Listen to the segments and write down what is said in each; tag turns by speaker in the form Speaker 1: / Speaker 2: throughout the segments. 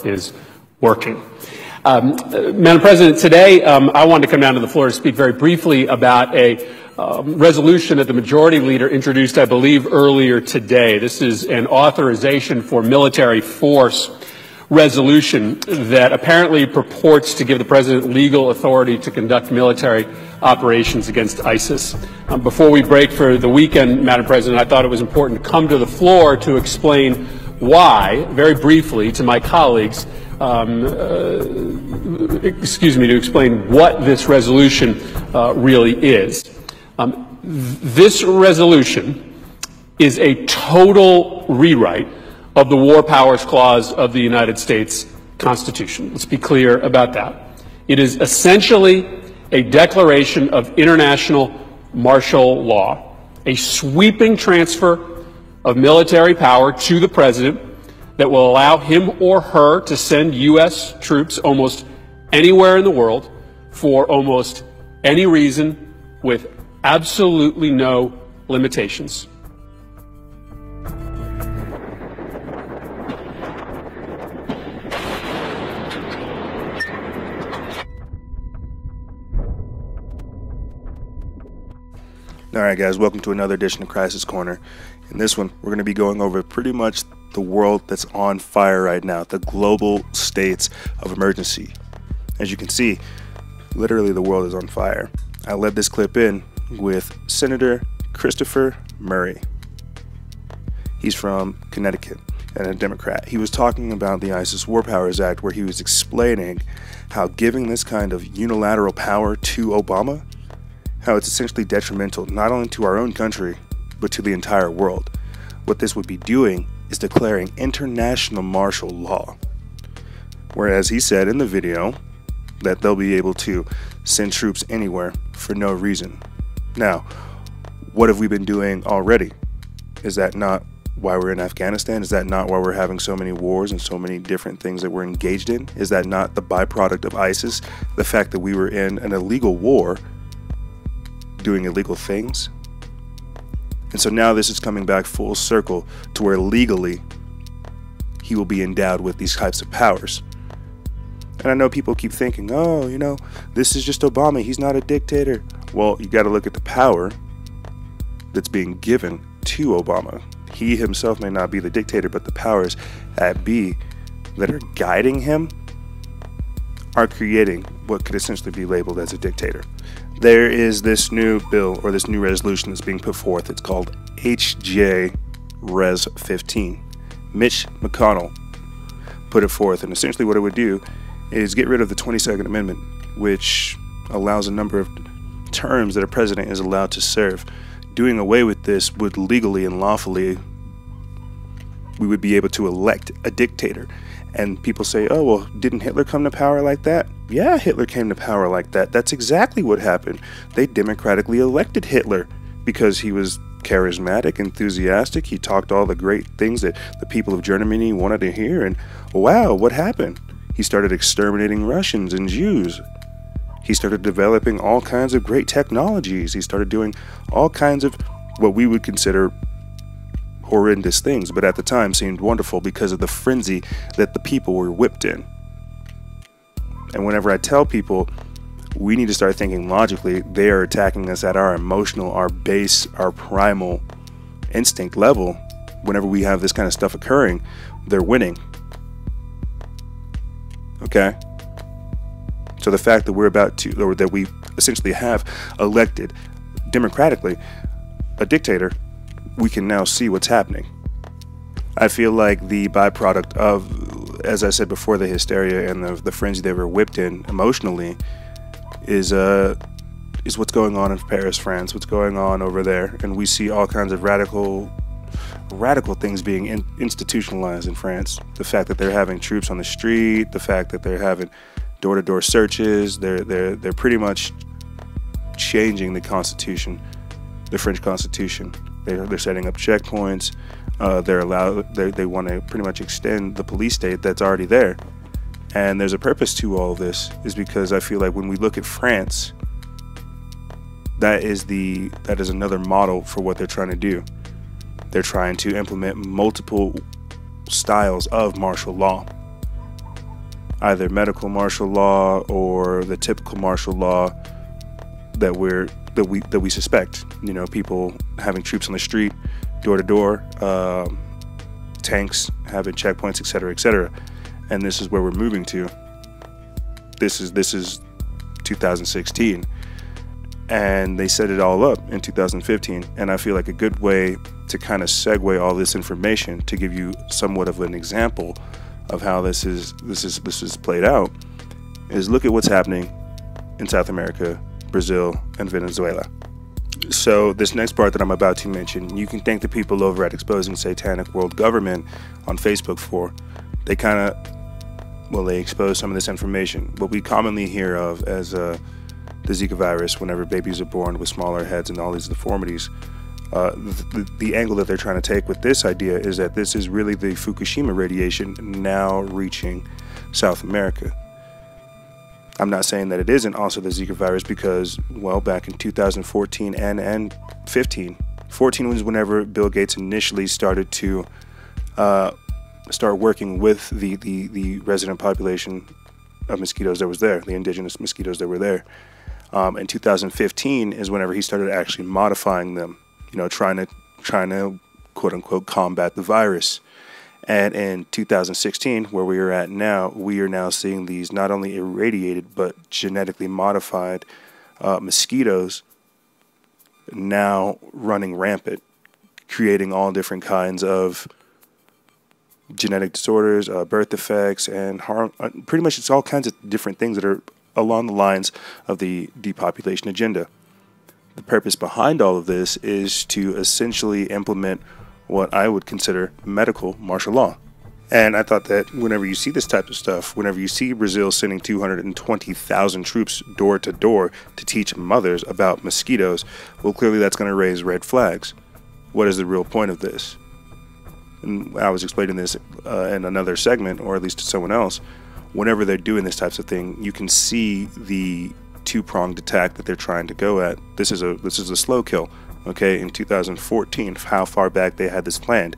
Speaker 1: is working. Madam President, today I wanted to come down to the floor to speak very briefly about a resolution that the majority leader introduced, I believe, earlier today. This is an authorization for military force resolution that apparently purports to give the president legal authority to conduct military operations against ISIS. Before we break for the weekend, Madam President, I thought it was important to come to the floor to explain why, very briefly, to my colleagues, to explain what this resolution really is. This resolution is a total rewrite of the War Powers Clause of the United States Constitution. Let's be clear about that. It is essentially a declaration of international martial law, a sweeping transfer of military power to the president that will allow him or her to send U.S. troops almost anywhere in the world for almost any reason with absolutely no limitations.
Speaker 2: All right, guys, welcome to another edition of Crisis Corner. In this one, we're going to be going over pretty much the world that's on fire right now, the global states of emergency. As you can see, literally the world is on fire. I led this clip in with Senator Christopher Murray. He's from Connecticut and a Democrat. He was talking about the ISIS War Powers Act, where he was explaining how giving this kind of unilateral power to Obama, how it's essentially detrimental not only to our own country, but to the entire world. What this would be doing is declaring international martial law. Whereas he said in the video that they'll be able to send troops anywhere for no reason. Now, what have we been doing already? Is that not why we're in Afghanistan? Is that not why we're having so many wars and so many different things that we're engaged in? Is that not the byproduct of ISIS? The fact that we were in an illegal war doing illegal things? And so now this is coming back full circle to where legally he will be endowed with these types of powers. And I know people keep thinking, oh, you know, this is just Obama, he's not a dictator. Well, you got to look at the power that's being given to Obama. He himself may not be the dictator, but the powers that be that are guiding him are creating what could essentially be labeled as a dictator. There is this new bill, or this new resolution that's being put forth. It's called HJ Res 15. Mitch McConnell put it forth, and essentially what it would do is get rid of the 22nd Amendment, which allows a number of terms that a president is allowed to serve. Doing away with this would legally and lawfully, we would be able to elect a dictator. And people say, oh, well, didn't Hitler come to power like that? Yeah, Hitler came to power like that. That's exactly what happened. They democratically elected Hitler because he was charismatic, enthusiastic. He talked all the great things that the people of Germany wanted to hear. And wow, what happened? He started exterminating Russians and Jews. He started developing all kinds of great technologies. He started doing all kinds of what we would consider horrendous things, but at the time seemed wonderful because of the frenzy that the people were whipped in. And whenever I tell people we need to start thinking logically, they are attacking us at our emotional, our base, our primal instinct level. Whenever we have this kind of stuff occurring, they're winning. Okay? So the fact that we're about to, or that we essentially have elected democratically a dictator, we can now see what's happening. I feel like the byproduct of, as I said before, the hysteria and the frenzy they were whipped in emotionally is what's going on in Paris, France, what's going on over there. And we see all kinds of radical things being institutionalized in France. The fact that they're having troops on the street, the fact that they're having door-to-door searches, they're pretty much changing the Constitution, the French Constitution. They're setting up checkpoints. They want to pretty much extend the police state that's already there. And there's a purpose to all of this, is because I feel like when we look at France, that is another model for what they're trying to do. They're trying to implement multiple styles of martial law. either medical martial law or the typical martial law that we suspect. You know, people having troops on the street, door to door, tanks having checkpoints, etc., etc. And this is where we're moving to. This is 2016, and they set it all up in 2015. And I feel like a good way to kind of segue all this information to give you somewhat of an example of how this is played out is look at what's happening in South America, Brazil, and Venezuela. So this next part that I'm about to mention, you can thank the people over at Exposing Satanic World Government on Facebook for. They kind of, well, they expose some of this information. What we commonly hear of as the Zika virus, whenever babies are born with smaller heads and all these deformities, the angle that they're trying to take with this idea is that this is really the Fukushima radiation now reaching South America. I'm not saying that it isn't also the Zika virus because, well, back in 2014 and 15. 14 was whenever Bill Gates initially started to start working with the resident population of mosquitoes that was there, the indigenous mosquitoes that were there. In 2015 is whenever he started actually modifying them, you know, trying to quote unquote combat the virus. And in 2016, where we are at now, we are now seeing these not only irradiated but genetically modified mosquitoes now running rampant, creating all different kinds of genetic disorders, birth defects, and harm. Pretty much it's all kinds of different things that are along the lines of the depopulation agenda. The purpose behind all of this is to essentially implement what I would consider medical martial law. And I thought that whenever you see this type of stuff, whenever you see Brazil sending 220,000 troops door to door to teach mothers about mosquitoes, well, clearly that's going to raise red flags. What is the real point of this? And I was explaining this in another segment, or at least to someone else. Whenever they're doing this types of thing, you can see the two-pronged attack that they're trying to go at. This is a slow kill. Okay, in 2014, how far back they had this planned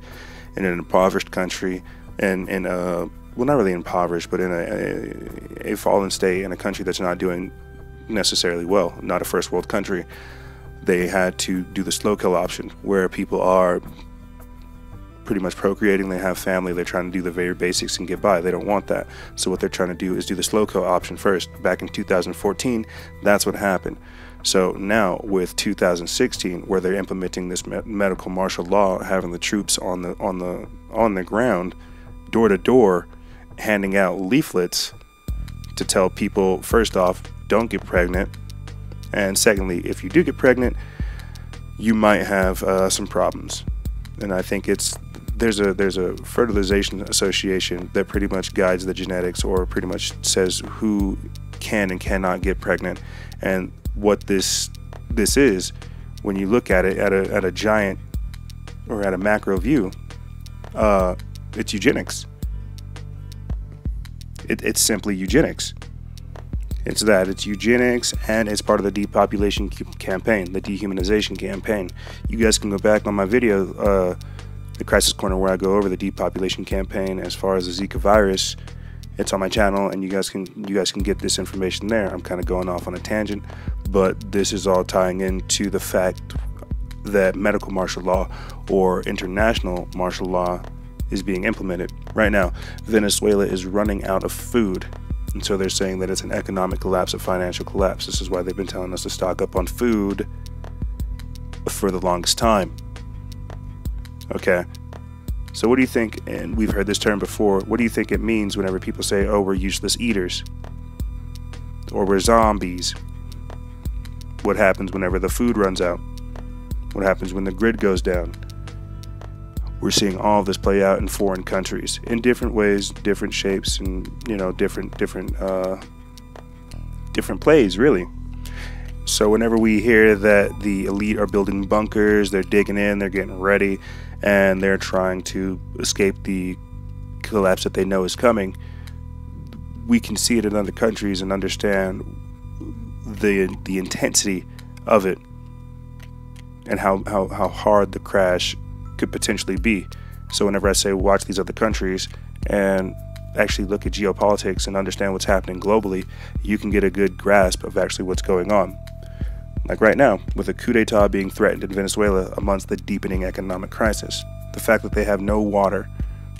Speaker 2: in an impoverished country, and in a, well, not really impoverished, but in a fallen state, in a country that's not doing necessarily well, not a first world country. They had to do the slow kill option, where people are pretty much procreating, they have family, they're trying to do the very basics and get by. They don't want that. So what they're trying to do is do the slow kill option first. Back in 2014, that's what happened. So now with 2016, where they're implementing this medical martial law, having the troops on the ground, door to door, handing out leaflets to tell people, first off, don't get pregnant, and secondly, if you do get pregnant, you might have some problems. And I think there's a fertilization association that pretty much guides the genetics, or pretty much says who can and cannot get pregnant. And what this is, when you look at it at a giant or at a macro view, it's eugenics. It's simply eugenics. It's eugenics, and it's part of the depopulation campaign, the dehumanization campaign. You guys can go back on my video, the Crisis Corner, where I go over the depopulation campaign as far as the Zika virus. It's on my channel, and you guys can get this information there. I'm kind of going off on a tangent, but this is all tying into the fact that medical martial law or international martial law is being implemented. Right now, Venezuela is running out of food, and so they're saying that it's an economic collapse, a financial collapse. This is why they've been telling us to stock up on food for the longest time. Okay. So what do you think, and we've heard this term before, what do you think it means whenever people say, oh, we're useless eaters, or we're zombies? What happens whenever the food runs out? What happens when the grid goes down? We're seeing all of this play out in foreign countries in different ways, different shapes, and, you know, different plays, really. So whenever we hear that the elite are building bunkers, they're digging in, they're getting ready, and they're trying to escape the collapse that they know is coming, we can see it in other countries and understand the intensity of it, and how hard the crash could potentially be. So whenever I say watch these other countries, and actually look at geopolitics and understand what's happening globally, you can get a good grasp of actually what's going on. Like right now, with a coup d'etat being threatened in Venezuela amongst the deepening economic crisis, the fact that they have no water,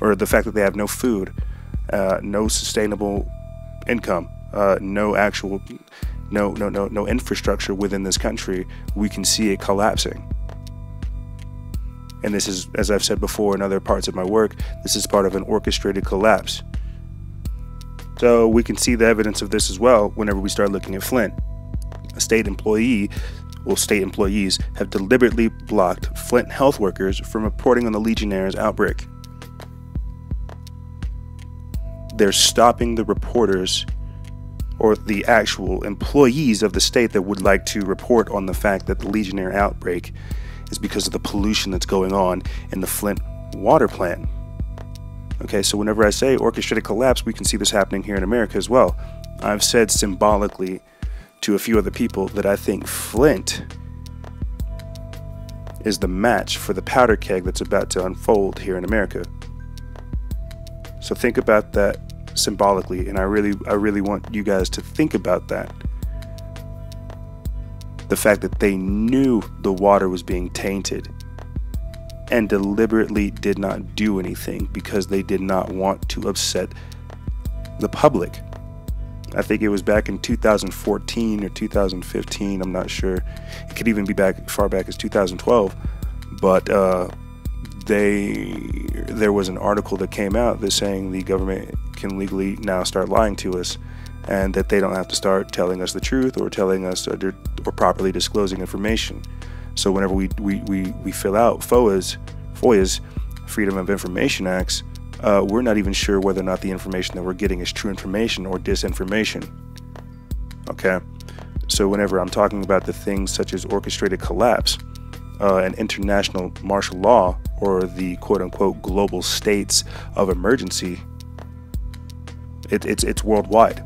Speaker 2: or the fact that they have no food, no sustainable income, no infrastructure within this country, we can see it collapsing. And this is, as I've said before in other parts of my work, this is part of an orchestrated collapse. So we can see the evidence of this as well whenever we start looking at Flint. A state employees have deliberately blocked Flint health workers from reporting on the Legionnaires' outbreak. They're stopping the reporters or the actual employees of the state that would like to report on the fact that the Legionnaire outbreak is because of the pollution that's going on in the Flint water plant. Okay, so whenever I say orchestrated collapse, we can see this happening here in America as well. I've said symbolically to a few other people that I think Flint is the match for the powder keg that's about to unfold here in America. So think about that symbolically, and I really want you guys to think about that. The fact that they knew the water was being tainted and deliberately did not do anything because they did not want to upset the public. I think it was back in 2014 or 2015, I'm not sure. It could even be back far back as 2012. But there was an article that came out that's saying the government can legally now start lying to us, and that they don't have to start telling us the truth or telling us or properly disclosing information. So whenever we fill out FOIA's Freedom of Information Acts, we're not even sure whether or not the information that we're getting is true information or disinformation. Okay, so whenever I'm talking about the things such as orchestrated collapse, and international martial law, or the quote-unquote global states of emergency, it's worldwide.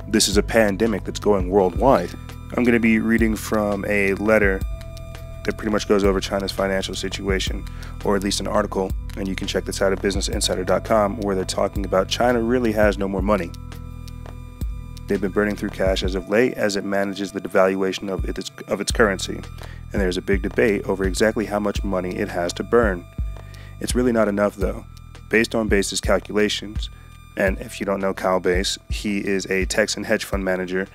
Speaker 2: This is a pandemic that's going worldwide. I'm going to be reading from a letter that pretty much goes over China's financial situation, or at least an article, and you can check this out at businessinsider.com, where they're talking about China really has no more money. They've been burning through cash as of late as it manages the devaluation of its currency, and there's a big debate over exactly how much money it has to burn. It's really not enough though. Based on Base's calculations, and if you don't know Kyle Base, he is a Texan hedge fund manager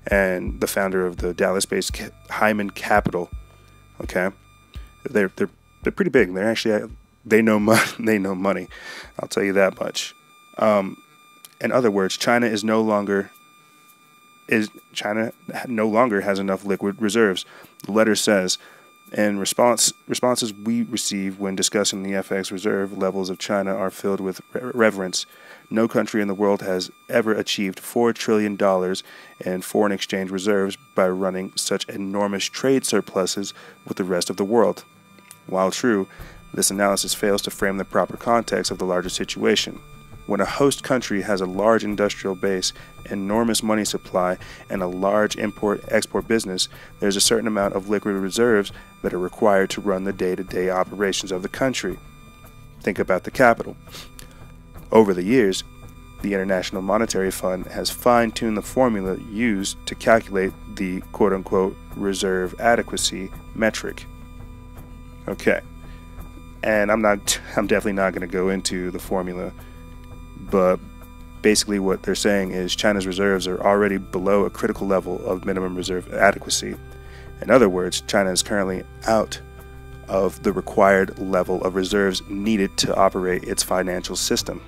Speaker 2: and the founder of the Dallas-based Hyman Capital. Okay, they're pretty big. They're actually they know money. I'll tell you that much. In other words, China no longer has enough liquid reserves. The letter says, in responses we receive when discussing the FX reserve levels of China are filled with reverence. No country in the world has ever achieved $4 trillion in foreign exchange reserves by running such enormous trade surpluses with the rest of the world. While true, this analysis fails to frame the proper context of the larger situation. When a host country has a large industrial base, enormous money supply, and a large import-export business, there's a certain amount of liquid reserves that are required to run the day-to-day operations of the country. Think about the capital. Over the years, the International Monetary Fund has fine-tuned the formula used to calculate the quote-unquote reserve adequacy metric. Okay, and I'm definitely not going to go into the formula, but basically what they're saying is China's reserves are already below a critical level of minimum reserve adequacy. In other words, China is currently out of the required level of reserves needed to operate its financial system.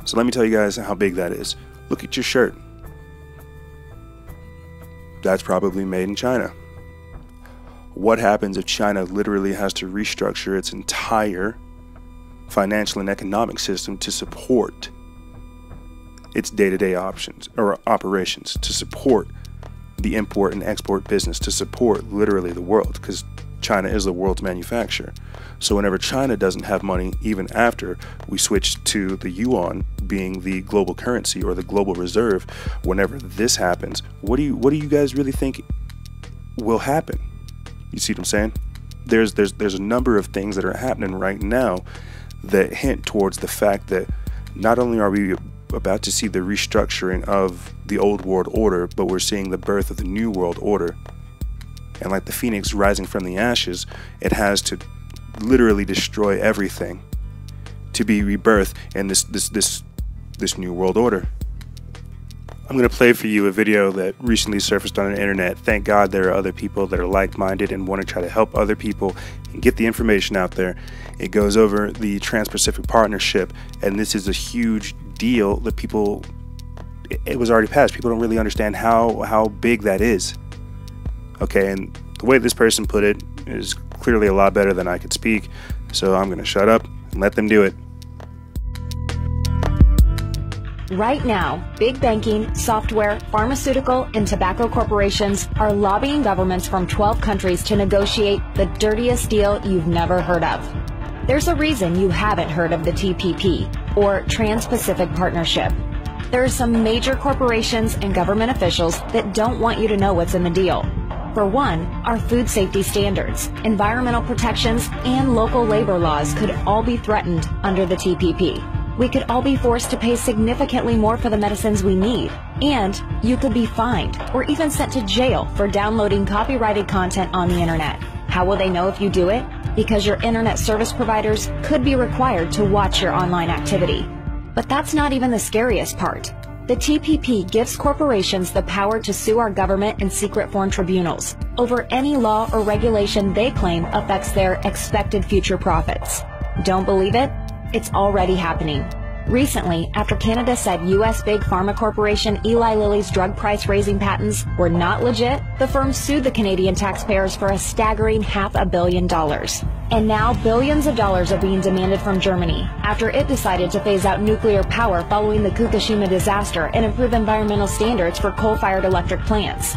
Speaker 2: So let me tell you guys how big that is. Look at your shirt. That's probably made in China. What happens if China literally has to restructure its entire financial and economic system to support its day-to-day operations, to support the import and export business, to support literally the world, because China is the world's manufacturer. So whenever China doesn't have money, even after we switch to the yuan being the global currency or the global reserve, whenever this happens, what do you guys really think will happen? You see what I'm saying? There's a number of things that are happening right now that hint towards the fact that not only are we about to see the restructuring of the old world order, but we're seeing the birth of the new world order. And like the phoenix rising from the ashes, it has to literally destroy everything to be rebirthed in this new world order. I'm going to play for you a video that recently surfaced on the internet. Thank God there are other people that are like-minded and want to try to help other people and get the information out there. It goes over the Trans-Pacific Partnership, and this is a huge deal that people, it was already passed. People don't really understand how big that is. Okay, and the way this person put it is clearly a lot better than I could speak, so I'm going to shut up and let them do it.
Speaker 3: Right now, big banking, software, pharmaceutical, and tobacco corporations are lobbying governments from 12 countries to negotiate the dirtiest deal you've never heard of. There's a reason you haven't heard of the TPP, or Trans-Pacific Partnership. There are some major corporations and government officials that don't want you to know what's in the deal. For one, our food safety standards, environmental protections, and local labor laws could all be threatened under the TPP. We could all be forced to pay significantly more for the medicines we need, and you could be fined or even sent to jail for downloading copyrighted content on the internet. How will they know if you do it? Because your internet service providers could be required to watch your online activity. But that's not even the scariest part. The TPP gives corporations the power to sue our government in secret foreign tribunals over any law or regulation they claim affects their expected future profits. Don't believe it? It's already happening. Recently, after Canada said U.S. big pharma corporation Eli Lilly's drug price-raising patents were not legit, the firm sued the Canadian taxpayers for a staggering $500 million. And now billions of dollars are being demanded from Germany after it decided to phase out nuclear power following the Fukushima disaster and improve environmental standards for coal-fired electric plants.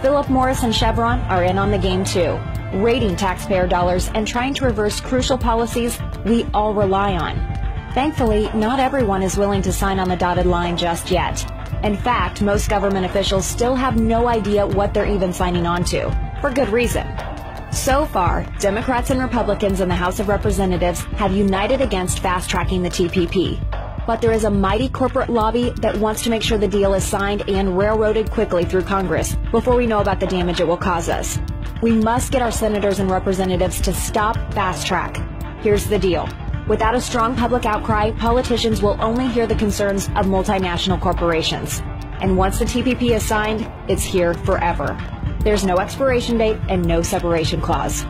Speaker 3: Philip Morris and Chevron are in on the game too, raiding taxpayer dollars and trying to reverse crucial policies we all rely on. Thankfully, not everyone is willing to sign on the dotted line just yet. In fact, most government officials still have no idea what they're even signing on to, for good reason. So far, Democrats and Republicans in the House of Representatives have united against fast-tracking the TPP. But there is a mighty corporate lobby that wants to make sure the deal is signed and railroaded quickly through Congress before we know about the damage it will cause us. We must get our senators and representatives to stop fast-track. Here's the deal. Without a strong public outcry, politicians will only hear the concerns of multinational corporations. And once the TPP is signed, it's here forever. There's no expiration date and no separation clause.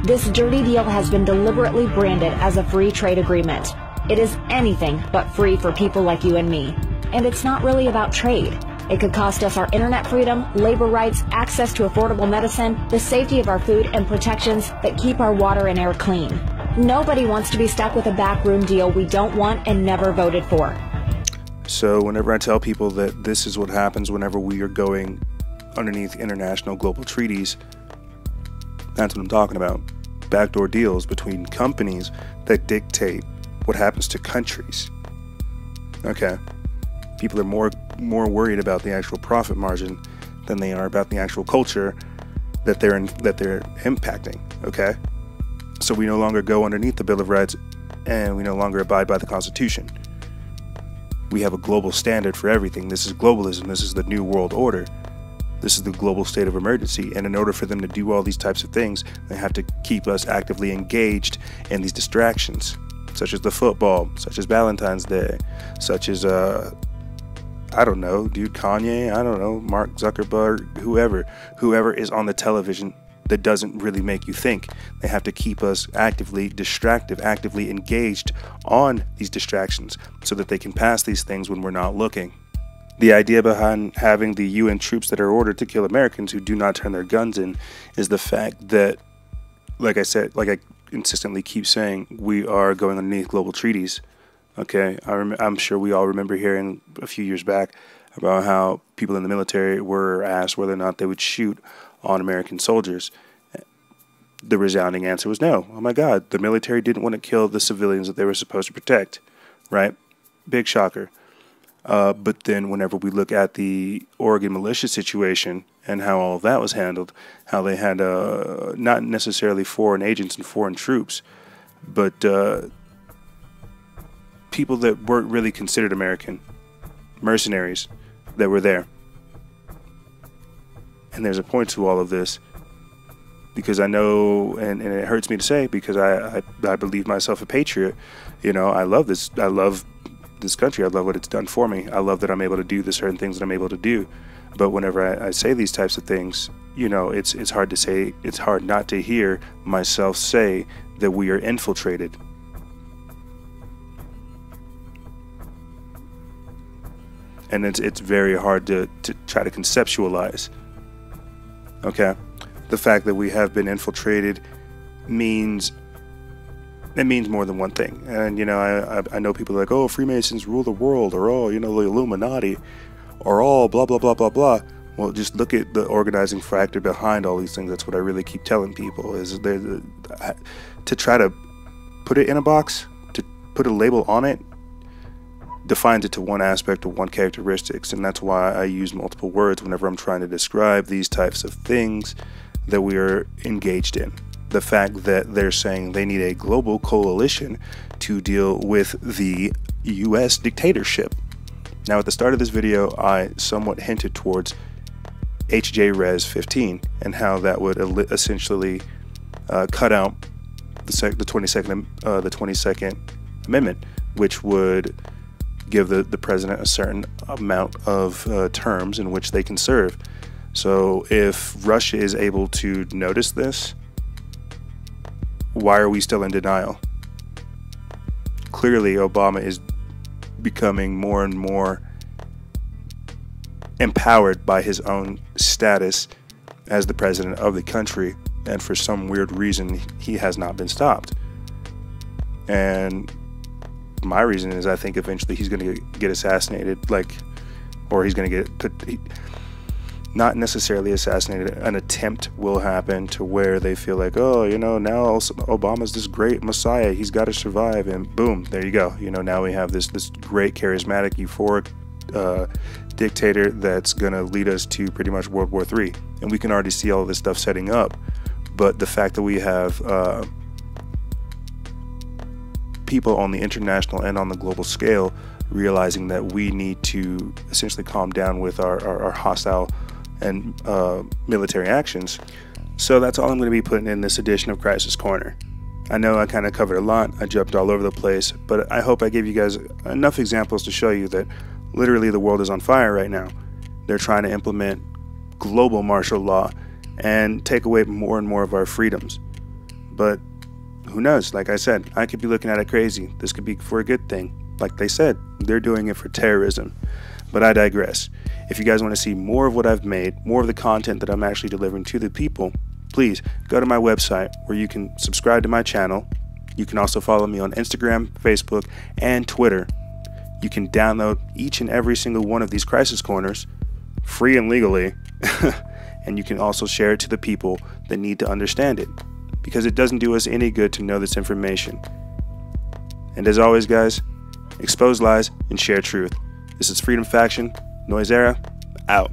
Speaker 3: This dirty deal has been deliberately branded as a free trade agreement. It is anything but free for people like you and me. And it's not really about trade. It could cost us our internet freedom, labor rights, access to affordable medicine, the safety of our food, and protections that keep our water and air clean. Nobody wants to be stuck with a backroom deal we don't want and never voted for.
Speaker 2: So whenever I tell people that this is what happens whenever we are going underneath international global treaties, that's what I'm talking about. Backdoor deals between companies that dictate what happens to countries. Okay. People are more worried about the actual profit margin than they are about the actual culture that they're impacting. Okay. So we no longer go underneath the Bill of Rights, and we no longer abide by the Constitution. We have a global standard for everything. This is globalism. This is the new world order. This is the global state of emergency. And in order for them to do all these types of things, they have to keep us actively engaged in these distractions, such as the football, such as Valentine's Day, such as, I don't know, dude, Kanye, I don't know, Mark Zuckerberg, whoever is on the television that doesn't really make you think. They have to keep us actively distracted, actively engaged on these distractions so that they can pass these things when we're not looking. The idea behind having the UN troops that are ordered to kill Americans who do not turn their guns in is the fact that, like I said, like I consistently keep saying, we are going underneath global treaties. Okay, I'm sure we all remember hearing a few years back about how people in the military were asked whether or not they would shoot on American soldiers. The resounding answer was no. Oh my God, the military didn't want to kill the civilians that they were supposed to protect, right? Big shocker. But then whenever we look at the Oregon militia situation and how all of that was handled, how they had not necessarily foreign agents and foreign troops, but people that weren't really considered American, mercenaries that were there. And there's a point to all of this, because I know, and it hurts me to say, because I believe myself a patriot. You know, I love this country. I love what it's done for me. I love that I'm able to do the certain things that I'm able to do. But whenever I say these types of things, you know, it's hard to say, it's hard not to hear myself say that we are infiltrated. And it's very hard to try to conceptualize. Okay, the fact that we have been infiltrated means more than one thing. And you know, I know people are like, oh, Freemasons rule the world, or oh, you know, the Illuminati, or all blah blah blah blah blah. Well, just look at the organizing factor behind all these things. That's what I really keep telling people, is to try to put it in a box, to put a label on it, defines it to one aspect or one characteristics. And that's why I use multiple words whenever I'm trying to describe these types of things that we are engaged in. The fact that they're saying they need a global coalition to deal with the US dictatorship. Now, at the start of this video, I somewhat hinted towards HJ Res 15 and how that would essentially cut out the 22nd Amendment, which would give the president a certain amount of terms in which they can serve. So if Russia is able to notice this, why are we still in denial? Clearly, Obama is becoming more and more empowered by his own status as the president of the country, and for some weird reason, he has not been stopped. And my reason is I think eventually he's going to get assassinated, or he's going to get not necessarily assassinated. An attempt will happen to where they feel like, oh, you know, now Obama's this great messiah, he's got to survive, and boom, there you go. You know, now we have this great charismatic, euphoric dictator that's going to lead us to pretty much World War III. And we can already see all of this stuff setting up. But the fact that we have people on the international and on the global scale realizing that we need to essentially calm down with our hostile and military actions. So that's all I'm going to be putting in this edition of Crisis Corner. I know I kind of covered a lot, I jumped all over the place, but I hope I gave you guys enough examples to show you that literally the world is on fire right now. They're trying to implement global martial law and take away more and more of our freedoms. But who knows? Like I said, I could be looking at it crazy. This could be for a good thing. Like they said, they're doing it for terrorism. But I digress. If you guys want to see more of what I've made, more of the content that I'm actually delivering to the people, please go to my website where you can subscribe to my channel. You can also follow me on Instagram, Facebook, and Twitter. You can download each and every single one of these Crisis Corners free and legally. And you can also share it to the people that need to understand it, because it doesn't do us any good to know this information. And as always, guys, expose lies and share truth. This is Freedom Faction, Noise Era, out.